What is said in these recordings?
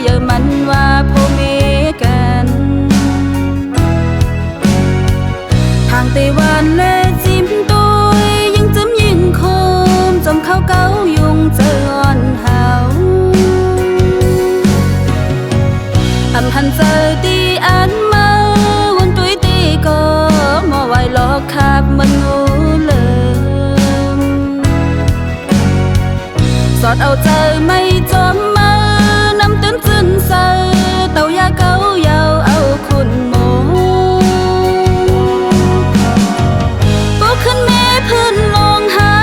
giờ mình và phô mêกันทางตีวันและจิ้มtôiยังจำยิ่งคมจำเขาเก้ายุงเจออ่อนหาวอำหันเจอตีอันมาวันตุยตีก็มาไว้หลอกขับมันงูเลยสอดเอาเจอไม่จอมมาน้ำตื้นซึนเซอเต่ายาเก้ายาวเอาคุณโมปุ๊กขึ้นแม่พื้นลงหา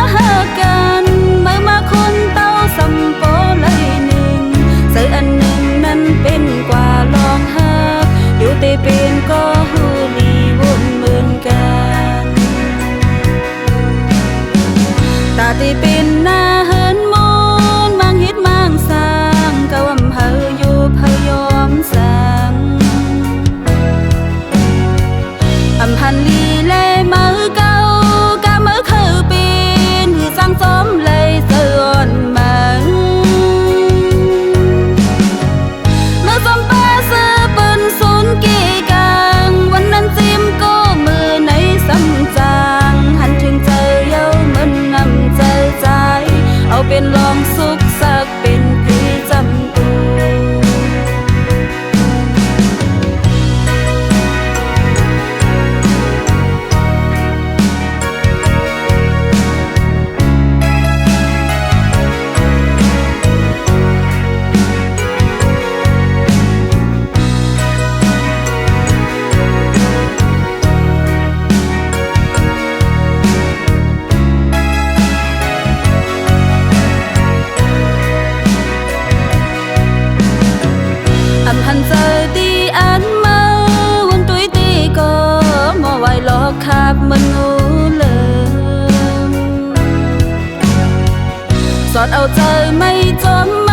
กันเมื่อมาคนเต้าสัมโปเลยหนึ่งใส่อันหนึ่งนั้นเป็นกว่าลองหักอยู่ตีเป็นก็หูดีวนเหมือนกันตาตีเป็นหน้าเหินมนบางฮิตบางสร้างกะวำเฮาอยู่พยอมสั่งอำพันลีเล่มือเก่ากะมือคือเป็นหือสร้างซ้อมเลยเสื่อมมาเมื่อซ้อมป้าเสือปืนศูนย์กี่กลางวันนั้นจิ้มก็มือในซ้ำจางหันถึงใจเย้ามันนำใจใจเอาเป็นลองสุขสักเป็นพี่จำตัวอำหันเจอตีอันมาวันตุยตีก็มาไว้หลอกขับมันงูเลยสอดเอาเจอไม่จอม